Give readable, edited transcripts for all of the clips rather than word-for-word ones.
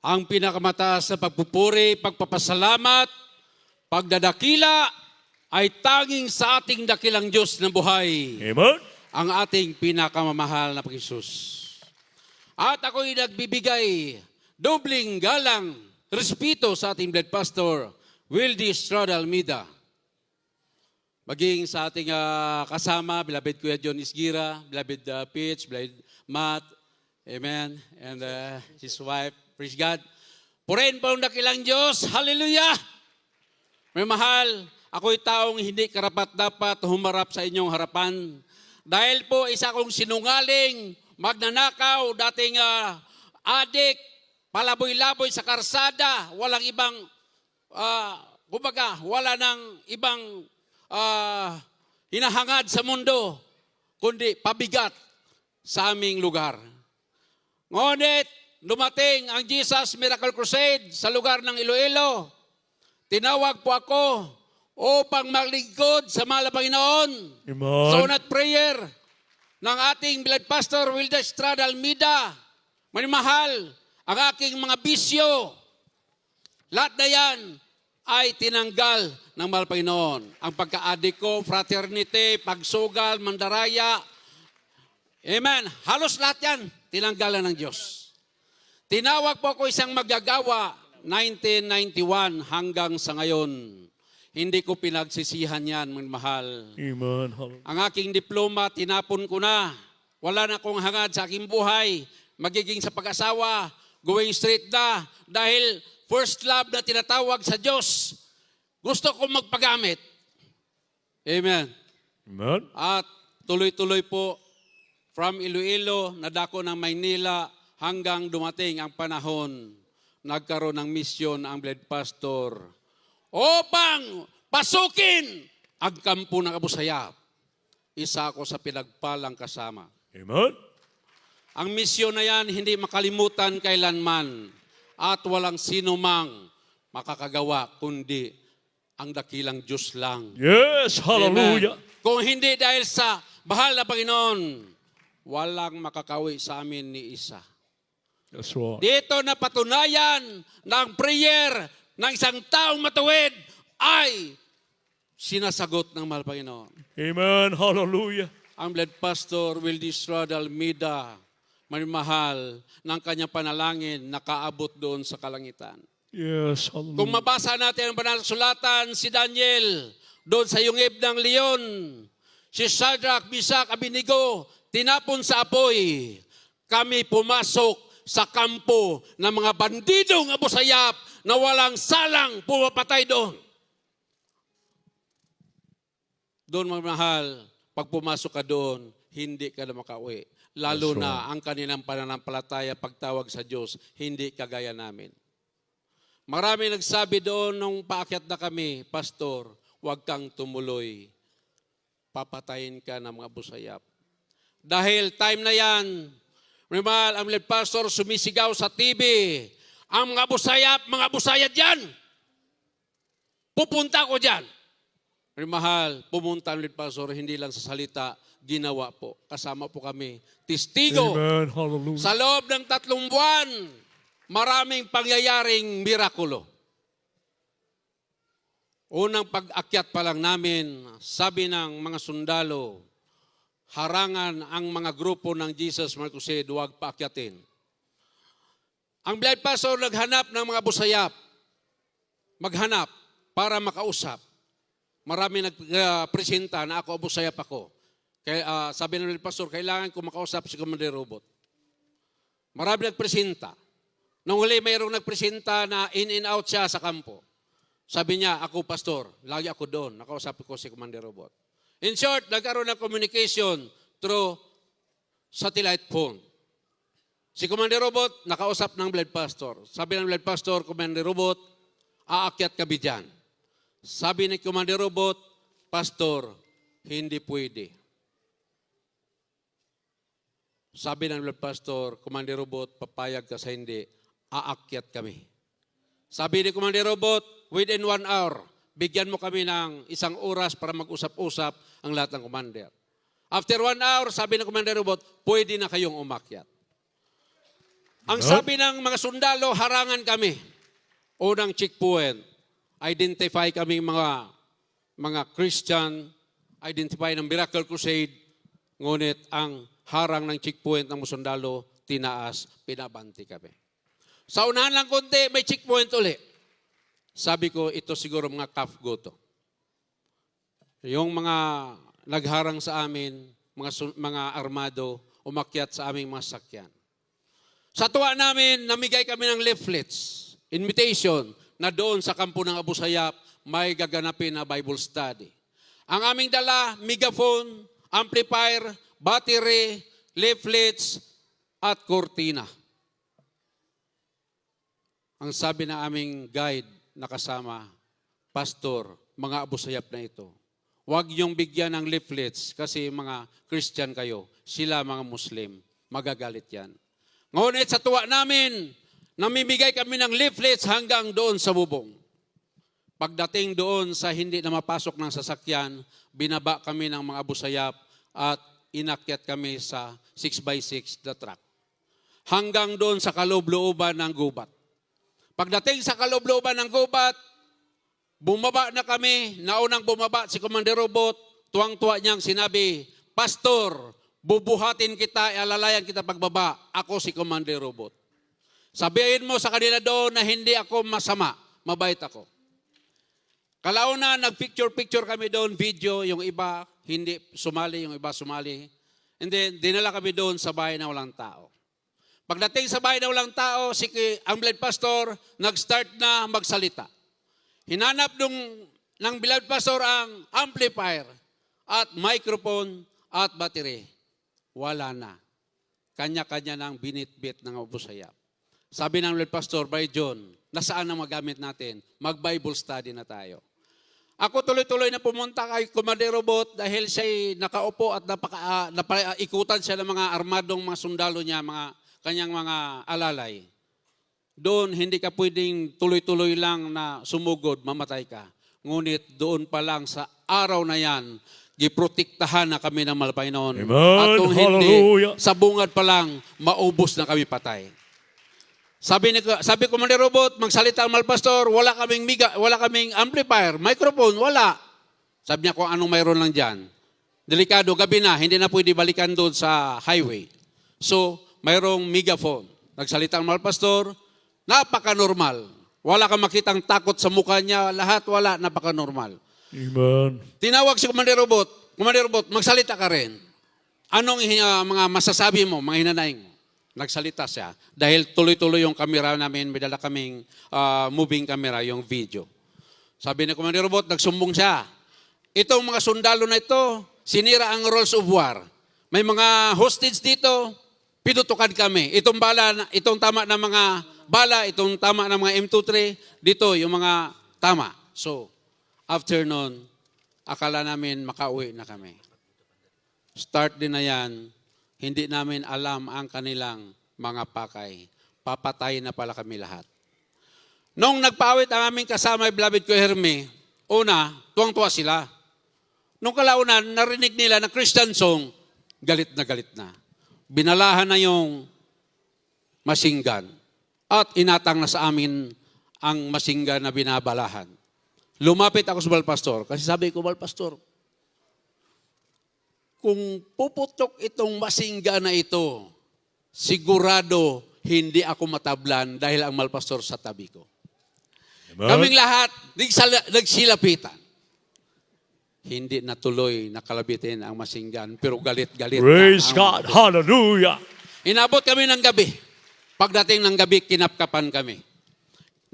ang pinakamataas na pagpupuri, pagpapasalamat, pagdadakila ay tanging sa ating dakilang Diyos na buhay. Amen. Ang ating pinakamamahal na Pag-Isus. At ako'y nagbibigay dobling galang, respeto sa ating Bled Pastor, Wildy Estrada Almeida. Maging sa ating kasama, beloved Kuya John Isgira, beloved Pitch, beloved Matt, amen, and his wife, praise God. Purihin po ang dakilang Diyos, hallelujah! May mahal, ako'y taong hindi karapat-dapat humarap sa inyong harapan. Dahil po isa kong sinungaling, magnanakaw, dating adik, palaboy-laboy sa karsada, walang ibang, wala nang ibang hinahangad sa mundo, kundi pabigat sa aming lugar. Ngunit, dumating ang Jesus Miracle Crusade sa lugar ng Iloilo. Tinawag po ako upang maglingkod sa mahal na Panginoon. Amen. So not prayer ng ating Bled Pastor Wildy Estrada Almeida. Manimahal, ang aking mga bisyo, lahat na yan ay tinanggal ng mahal na Panginoon. Ang pagka-adik ko, fraternity, pagsugal, mandaraya, amen. Halos lahat yan, tinanggalan ng Diyos. Tinawag po ako isang magagawa, 1991 hanggang sa ngayon. Hindi ko pinagsisihan yan, mga mahal. Amen. Ang aking diploma, tinapon ko na. Wala na akong hangad sa aking buhay. Magiging sa pag-asawa, going straight na. Dahil first love na tinatawag sa Diyos, gusto ko magpagamit. Amen. Amen. At tuloy-tuloy po, from Iloilo, nadako ng Maynila, hanggang dumating ang panahon, nagkaroon ng misyon ang Bled Pastor upang pasukin ang kampo ng Abu Sayyaf. Isa ako sa pinagpalang kasama. Amen. Ang misyon na yan hindi makalimutan kailanman at walang sino mang makakagawa kundi ang dakilang Diyos lang. Yes, hallelujah. Amen. Kung hindi dahil sa bahal na Panginoon, walang makakawi sa amin ni isa. That's right. Dito na patunayan ng prayer ng isang taong matuwid ay sinasagot ng mahal Panginoon. Amen, hallelujah. Ang Bled Pastor Wildy Estrada Almeida, mahal ng kanyang panalangin, nakaabot doon sa kalangitan. Yes, Kung hallelujah. mabasa natin ang banal na sulatan, si Daniel, doon sa yungib ng leon, si Shadrach, Meshach, Abednego, tinapon sa apoy. Kami pumasok sa kampo ng mga bandidong Abu Sayyaf na walang salang pumapatay doon. Doon mga mahal, pag pumasok ka doon, hindi ka na makauwi. Lalo na ang kanilang pananampalataya pagtawag sa Diyos, hindi kagaya namin. Marami nagsabi doon nung paakyat na kami, Pastor, huwag kang tumuloy. Papatayin ka ng mga Abu Sayyaf. Dahil time na yan, mahal, ang Bled Pastor sumisigaw sa TV, ang mga Abu Sayyaf, mga Abu Sayyaf dyan. Pupunta ko dyan. Mahal, pumunta ang Bled Pastor, hindi lang sa salita, ginawa po. Kasama po kami. Testigo. Amen, hallelujah. Sa loob ng 3 buwan, maraming pangyayaring mirakulo. Unang pag-akyat pa lang namin, sabi ng mga sundalo, harangan ang mga grupo ng Jesus Miracle Crusade, huwag paakyatin. Ang Bled Pastor naghanap ng mga Abu Sayyaf. Maghanap para makausap. Marami nagpresenta na ako Abu Sayyaf ako. Kaya, sabi ng Bled Pastor, kailangan ko makausap si Commander Robot. Marami nagpresenta. Nung huli, mayroong nagpresenta na in and out siya sa kampo. Sabi niya, ako pastor, lagi ako doon. Nakausap ko si Commander Robot. In short, nagkaroon ng communication through satellite phone. Si Commander Robot, nakausap ng Bled Pastor. Sabi ng Bled Pastor, Commander Robot, aakyat kami dyan. Sabi ni Commander Robot, Pastor, hindi pwede. Sabi ng Bled Pastor, Commander Robot, papayag ka sa hindi, aakyat kami. Sabi ni Commander Robot, within 1 hour, bigyan mo kami ng 1 oras para mag-usap-usap ang lahat ng commander. After 1 hour, sabi ng Commander Robot, pwede na kayong umakyat. Ang sabi ng mga sundalo, harangan kami. Unang checkpoint, identify kami mga Christian, identify ng Miracle Crusade, ngunit ang harang ng checkpoint ng mga sundalo, tinaas, pinabanti kami. Sa unahan lang konti, may checkpoint uli. Sabi ko, ito siguro mga CAFGO to. Yung mga nagharang sa amin, mga armado, umakyat sa aming mga sakyan. Sa tuwa namin, namigay kami ng leaflets, invitation, na doon sa kampo ng Abu Sayyaf, may gaganapin na Bible study. Ang aming dala, megaphone, amplifier, battery, leaflets, at kortina. Ang sabi ng aming guide na kasama, Pastor, mga Abu Sayyaf na ito, huwag niyong bigyan ng leaflets kasi mga Christian kayo, sila mga Muslim, magagalit yan. Ngunit sa tuwa namin, namimigay kami ng leaflets hanggang doon sa bubong. Pagdating doon sa hindi na mapasok ng sasakyan, binaba kami ng mga Abu Sayyaf at inakyat kami sa 6x6 na truck. Hanggang doon sa kaloob-looban ng gubat. Pagdating sa kaloob-looban ng gubat, bumaba na kami, naunang bumaba si Commander Robot, tuwang-tuwa niyang sinabi, Pastor, bubuhatin kita, alalayan kita pagbaba. Ako si Commander Robot. Sabihin mo sa kanila doon na hindi ako masama, mabait ako. Kalauna, nag-picture-picture kami doon, video, yung iba hindi sumali, yung iba sumali. And then, dinala kami doon sa bahay na walang tao. Pagdating sa bahay na walang tao, ang Beloved Pastor nag-start na magsalita. Hinanap ng Beloved Pastor ang amplifier at microphone at battery. Wala na. Kanya-kanya ng binitbit ng Abu Sayyaf. Sabi ng Beloved Pastor, Brother John, nasaan ang magamit natin? Mag-Bible study na tayo. Ako tuloy-tuloy na pumunta kay Commander Robot dahil siya'y nakaupo at napaikutan siya ng mga armadong mga sundalo niya, kanyang mga alalay. Doon, hindi ka pwedeng tuloy-tuloy lang na sumugod, mamatay ka. Ngunit doon pa lang sa araw na yan, giprotektahan na kami ng Panginoon. Amen. At kung hindi, Hallelujah. sa bungad pa lang, maubos na kami patay. Sabi ko, Commander Robot, magsalita ang Pastor, wala kaming amplifier, microphone, wala. Sabi niya kung anong mayroon lang dyan. Delikado, gabi na, hindi na pwede balikan doon sa highway. So, mayroong megaphone. Nagsalita ang Pastor, napaka-normal. Wala kang makitang takot sa mukha niya, lahat wala, napaka-normal. Amen. Tinawag si Commander Robot, magsalita ka rin. Anong mga masasabi mo, mga hinanaing mo? Nagsalita siya. Dahil tuloy-tuloy yung camera namin, may dala kaming moving camera, yung video. Sabi ni Commander Robot, nagsumbong siya. Itong mga sundalo na ito, sinira ang rules of war. May mga hostage dito, pinutukan kami. Itong tama na mga bala, itong tama na mga M23, dito yung mga tama. So, after nun, akala namin makauwi na kami. Start din na yan, hindi namin alam ang kanilang mga pakay. Papatay na pala kami lahat. Nung nagpawit ang aming kasama, beloved ko Herme, una, tuwang-tuwa sila. Nung kalaunan, narinig nila na Christian song, galit na. Binalahan na yung machine gun. At inatang na sa amin ang machine gun na binabalahan. Lumapit ako sa Balpastor, kasi sabi ko, Balpastor, kung puputok itong masingga na ito, sigurado hindi ako matablan dahil ang Malpastor sa tabi ko. Amen. Kaming lahat nagsilapitan. Hindi natuloy nakalabitin ang masinggan, pero galit-galit. Praise God. Hallelujah. Inabot kami ng gabi. Pagdating ng gabi, kinapkapan kami.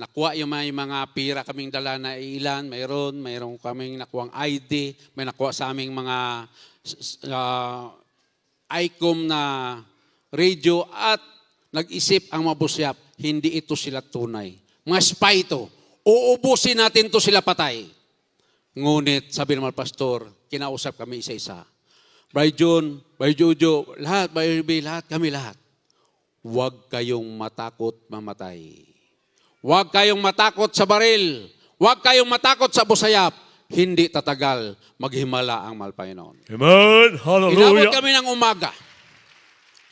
Nakuha yung mga pira kaming dala na ilan, mayroon kaming nakuhang ID, may nakuha sa aming mga ICOM na radio at nag-isip ang Abu Sayyaf, hindi ito sila tunay. Mga spy ito, uubusin natin to sila patay. Ngunit, sabi naman Pastor, kinausap kami isa-isa. Brother John, Brother Jojo, lahat, Brother B, kami lahat. Huwag kayong matakot mamatay. Huwag kayong matakot sa baril. Huwag kayong matakot sa Abu Sayyaf. Hindi tatagal, maghimala ang Panginoon. Amen. Inabot Hallelujah. kami ng umaga.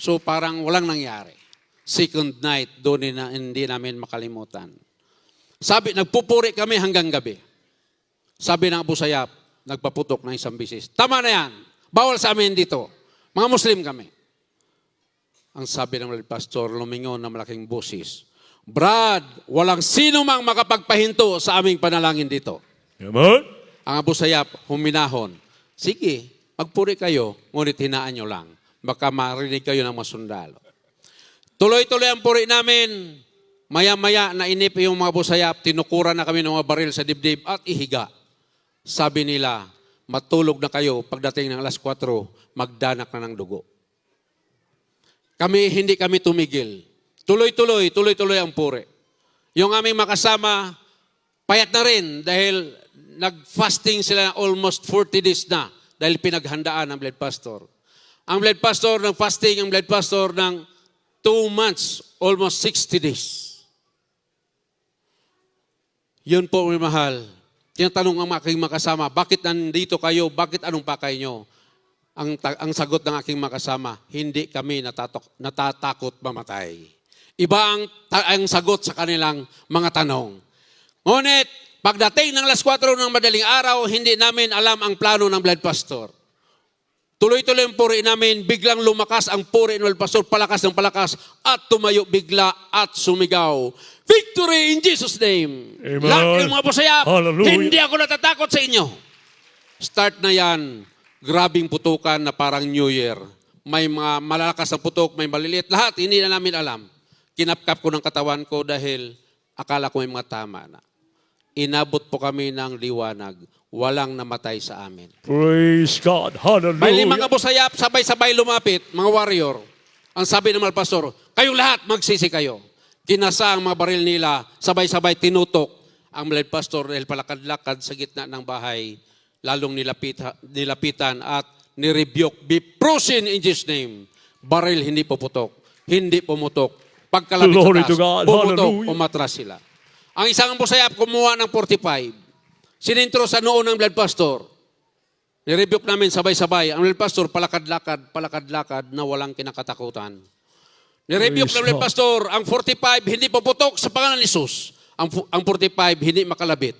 So parang walang nangyari. second night, doon hindi namin makalimutan. Sabi, nagpupuri kami hanggang gabi. Sabi ng Abu Sayyaf, nagpaputok ng isang bisis. Tama na yan. Bawal sa amin dito. Mga Muslim kami. Ang sabi ng pastor, lumingon na malaking boses, Brad, walang sino mang makapagpahinto sa aming panalangin dito. Amen. Ang Abu Sayyaf, huminahon. Sige, magpuri kayo, ngunit hinaan nyo lang. Baka marinig kayo ng mga sundalo. Tuloy-tuloy ang puri namin. Maya-maya nainip yung mga Abu Sayyaf, tinukuran na kami ng mga baril sa dibdib at ihiga. Sabi nila, matulog na kayo, pagdating ng alas 4, magdanak na ng dugo. Hindi kami tumigil. Tuloy-tuloy ang puri. Yung aming makasama, payat na rin dahil nag-fasting sila almost 40 days na dahil pinaghandaan ng Bled Pastor. Ang Bled Pastor ng fasting, ang Bled Pastor ng 2 months, almost 60 days. Yun po, may mahal. Tinatanong ang aking makasama, bakit nandito kayo? Bakit anong pakay nyo? Ang sagot ng aking makasama, hindi kami natatakot mamatay. Iba ang sagot sa kanilang mga tanong. Ngunit, pagdating ng alas 4 ng madaling araw, hindi namin alam ang plano ng Bled Pastor. Tuloy-tuloy ang puri namin, biglang lumakas ang puri ng Bled Pastor, palakas ng palakas, at tumayo bigla at sumigaw. Victory in Jesus' name. Amen. Lahat ng mga Abu Sayyaf, Hallelujah. hindi ako natatakot sa inyo. Start na yan, grabing putukan na parang New Year. May mga malalakas na putok, may maliliit. Lahat, hindi na namin alam. Kinapkap ko ng katawan ko dahil akala ko may mga tama na. Inabot po kami ng liwanag. Walang namatay sa amin. Praise God. Hallelujah. May 5 Abu Sayyaf, sabay-sabay lumapit, mga warrior. Ang sabi ng mga pastor, kayong lahat, magsisi kayo. Kinasa ang mga baril nila, sabay-sabay tinutok ang Bled Pastor dahil palakad-lakad sa gitna ng bahay, lalong nilapitan at nirebuke, be frozen in Jesus' name. Baril hindi puputok, hindi pumutok. Pagkalapit Glory sa to taas, God. pumutok, Hallelujah. umatras sila. Ang isang Abu Sayyaf kumuha ng 45. Sinintro sa noo ng Bled Pastor. Nirebuke namin sabay-sabay. Ang Bled Pastor palakad-lakad na walang kinakatakutan. Nirebuke ng Bled Pastor, ang 45 hindi puputok sa pangalan ni Jesus. Ang 45 hindi makalabit.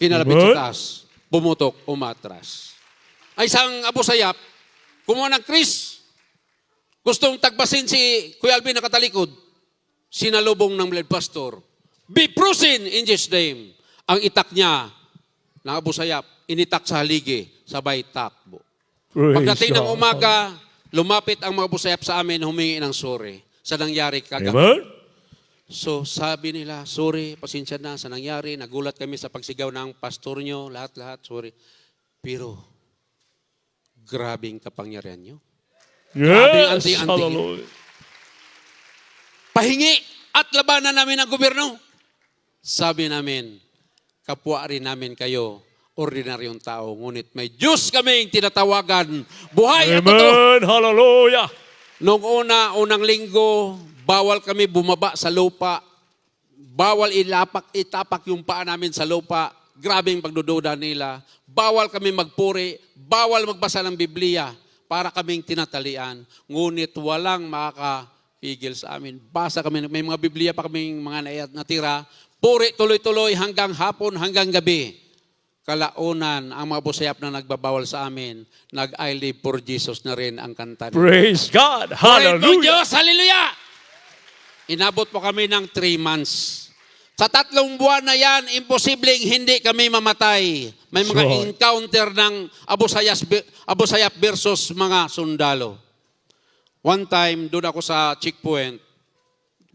Kinalabit sa taas. Pumutok, umatras. Ay isang Abu Sayyaf, kumuha ng Chris. Gustong tagpasin si Kuya Alvin na katalikod. Sinalubong ng Bled Pastor. Be frozen in Jesus' name. Ang itak niya ng Abu Sayyaf, initak sa haligi, sabay takbo. Praise Pagdating ng God. umaga, lumapit ang mga Abu Sayyaf sa amin, humingi ng sorry sa nangyari kagabi. Amen. So sabi nila, sorry, pasensya na sa nangyari, nagulat kami sa pagsigaw ng pastor nyo, lahat-lahat, sorry. Pero, grabing kapangyarihan nyo. Yes. anting-anting. Hallelujah. Pahingi at labanan namin ang gobyerno. Sabi namin, kapwa rin namin kayo, ordinaryong tao, ngunit may Diyos kaming tinatawagan, buhay at totoo. Amen. Hallelujah. Noong unang linggo, bawal kami bumaba sa lupa. Bawal itapak yung paa namin sa lupa. Grabing pagdududa nila. Bawal kami magpuri. Bawal magbasa ng Biblia para kaming tinatalian. Ngunit walang makakapigil sa amin. Basa kami, may mga Biblia pa kaming mga natira. Puri tuloy-tuloy hanggang hapon, hanggang gabi. Kalaunan, ang mga Abu Sayyaf na nagbabawal sa amin, nag-I live for Jesus na rin ang kanta nila. Praise God. Puri po Hallelujah. Diyos, hallelujah! Inabot po kami ng 3 months. Sa 3 buwan na yan, imposibleng hindi kami mamatay. May mga Sure. encounter ng Abu Sayyaf versus mga sundalo. One time, doon ako sa checkpoint.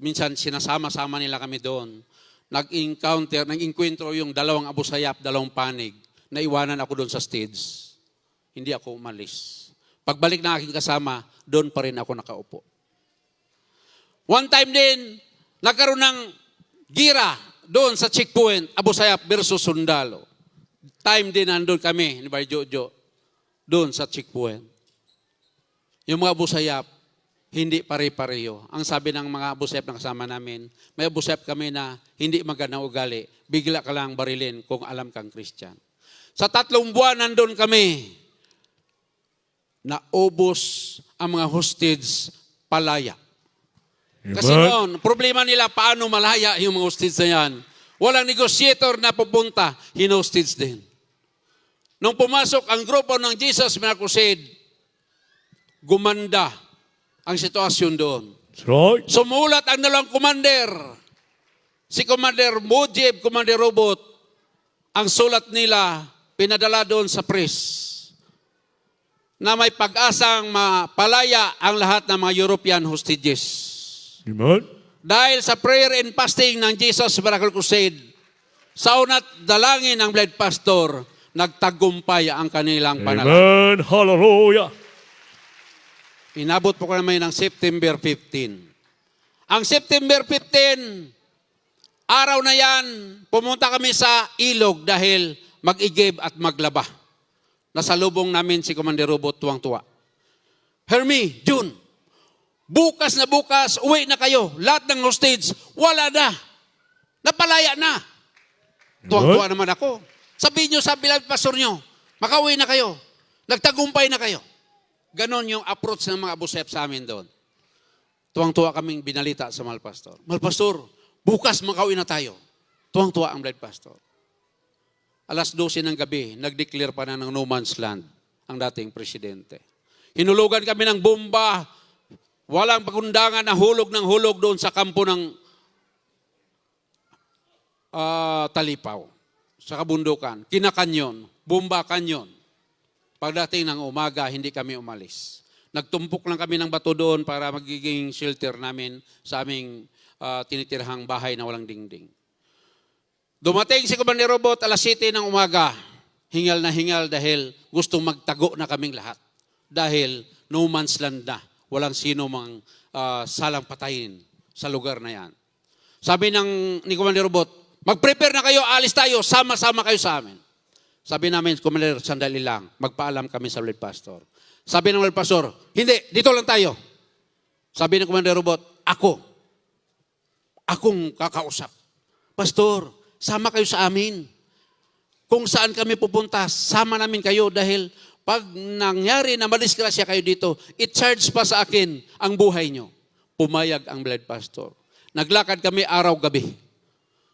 Minsan sinasama-sama nila kami doon. Nag-encuentro yung 2 Abu Sayyaf, 2 panig. Naiwanan ako doon sa stage. Hindi ako umalis. Pagbalik ng aking kasama, doon pa rin ako nakaupo. One time din, nagkaroon ng gira doon sa checkpoint, Abu Sayyaf versus sundalo. Time din nandun kami, ni Bay Jojo, doon sa checkpoint. Yung mga Abu Sayyaf, hindi pare-pareho. Ang sabi ng mga Abu Sayyaf na kasama namin, may Abu Sayyaf kami na hindi magandang ugali, bigla ka lang barilin kung alam kang Christian. Sa 3 buwan nandun kami, naubos ang mga hostage palaya. Kasi noon, problema nila paano malaya yung mga hostage na yan. Walang negotiator na pupunta, hinostage din. Nung pumasok ang grupo ng Jesus Miracle Crusade, gumanda ang sitwasyon doon. That's right. Sumulat ang dalawang commander. Si Commander Mujib, Commander Robot, ang sulat nila, pinadala doon sa press na may pag-asang mapalaya ang lahat ng mga European hostages. Amen. Dahil sa prayer and fasting ng Jesus Miracle Crusade, sa una't dalangin ng Blood Pastor, nagtagumpay ang kanilang panalangin. Amen. Hallelujah. Inabot po ko naman ng September 15. Ang September 15, araw na yan, pumunta kami sa ilog dahil mag-igib at maglaba. Nasalubong namin si Commander Robot, tuwang-tuwa. Hermie, June, bukas na bukas, uwi na kayo. Lahat ng hostage, wala na. Napalaya na. Tuwang-tuwa naman ako. Sabihin nyo sa bilang pastor nyo, makauwi na kayo. Nagtagumpay na kayo. Ganon yung approach ng mga abusep sa amin doon. Tuwang-tuwa kaming binalita sa Mahal Pastor. Mahal Pastor, bukas makauwi na tayo. Tuwang-tuwa ang Blood Pastor. Alas 12 ng gabi, nag-declare pa na ng no man's land ang dating presidente. Hinulugan kami ng bomba, walang pagundangan na hulog ng hulog doon sa kampo ng Talipaw, sa kabundukan. Kinakanyon, bomba kanyon. Pagdating ng umaga, hindi kami umalis. Nagtumpok lang kami ng bato doon para magiging shelter namin sa aming tinitirhang bahay na walang dingding. Dumating si Commander Robot alas 7 ng umaga. Hingal na hingal dahil gustong magtago na kaming lahat. Dahil no man's land na. Walang sino mang salang patayin sa lugar na yan. Sabi ni Commander Robot, mag-prepare na kayo, alis tayo, sama-sama kayo sa amin. Sabi namin, Commander, sandali lang, magpaalam kami sa Blood Pastor. Sabi ng Blood Pastor, hindi, dito lang tayo. Sabi ng Commander Robot, akong kakausap. Pastor, sama kayo sa amin. Kung saan kami pupunta, sama namin kayo dahil pag nangyari na madisgrasya kayo dito, i-charge pa sa akin ang buhay nyo. Pumayag ang Blood Pastor. Naglakad kami araw-gabi.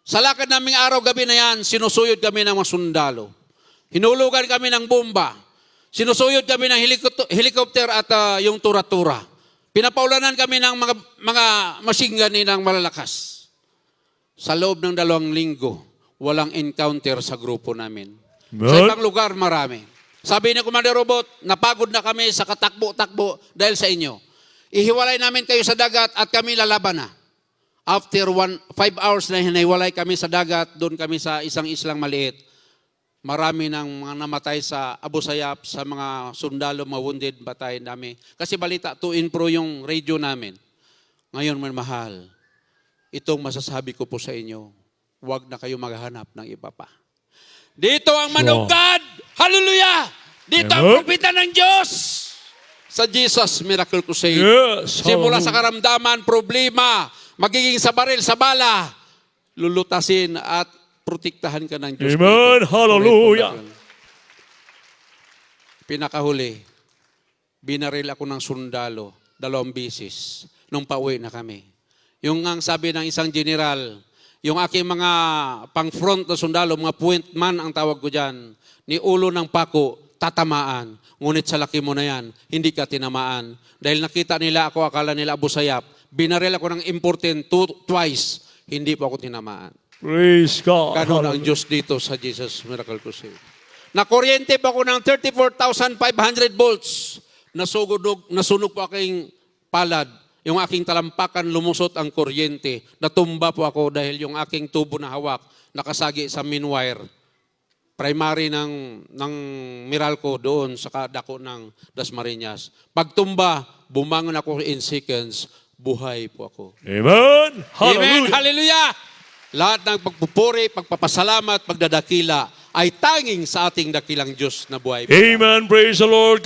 Sa lakad naming araw-gabi na yan, sinusuyod kami ng mga sundalo. Hinulugan kami ng bomba. Sinusuyod kami ng helicopter at yung tura-tura. Pinapaulanan kami ng mga machine gun ng malalakas. Sa loob ng 2 linggo, walang encounter sa grupo namin. Sa ibang lugar, marami. Sabi ni Commander Robot, napagod na kami sa katakbo-takbo dahil sa inyo. Ihiwalay namin kayo sa dagat at kami lalaban na. After 5 hours na hiniwalay kami sa dagat, doon kami sa isang islang maliit. Marami ng mga namatay sa Abu Sayyaf, sa mga sundalo, mga wounded, batay namin. Kasi balita, to and fro yung radio namin. Ngayon, mahal, itong masasabi ko po sa inyo, huwag na kayo maghanap ng iba pa. Dito ang man of God. Hallelujah! Dito ang propeta ng Diyos. Sa Jesus Miracle Crusade. Yes. Simula sa karamdaman, problema, magiging sa baril, sa bala, lulutasin at protektahan ka ng Diyos. Amen. Hallelujah. Pinakahuli, binaril ako ng sundalo 2 bisis nung pauwi na kami. Yung ang sabi ng isang general, yung aking mga pang-front na sundalo, mga point man ang tawag ko dyan, ni ulo ng pako, tatamaan. Ngunit sa laki mo na yan, hindi ka tinamaan. Dahil nakita nila ako, akala nila Abu Sayyaf, binaril ako ng important twice, hindi po ako tinamaan. Praise God. Ganon ang Diyos dito sa Jesus Miracle Crusade. Nakuryente pa ako ng 34,500 volts. Nasunog po aking palad. Yung aking talampakan, lumusot ang kuryente. Natumba po ako dahil yung aking tubo na hawak, nakasagi sa main wire. Primary ng Meralco doon sa kadako ng Dasmariñas. Pagtumba, bumangon ako in seconds, buhay po ako. Amen. Hallelujah. Amen. Hallelujah. Lahat ng pagpupuri, pagpapasalamat, pagdadakila ay tanging sa ating dakilang Diyos na buhay. Amen. Praise the Lord.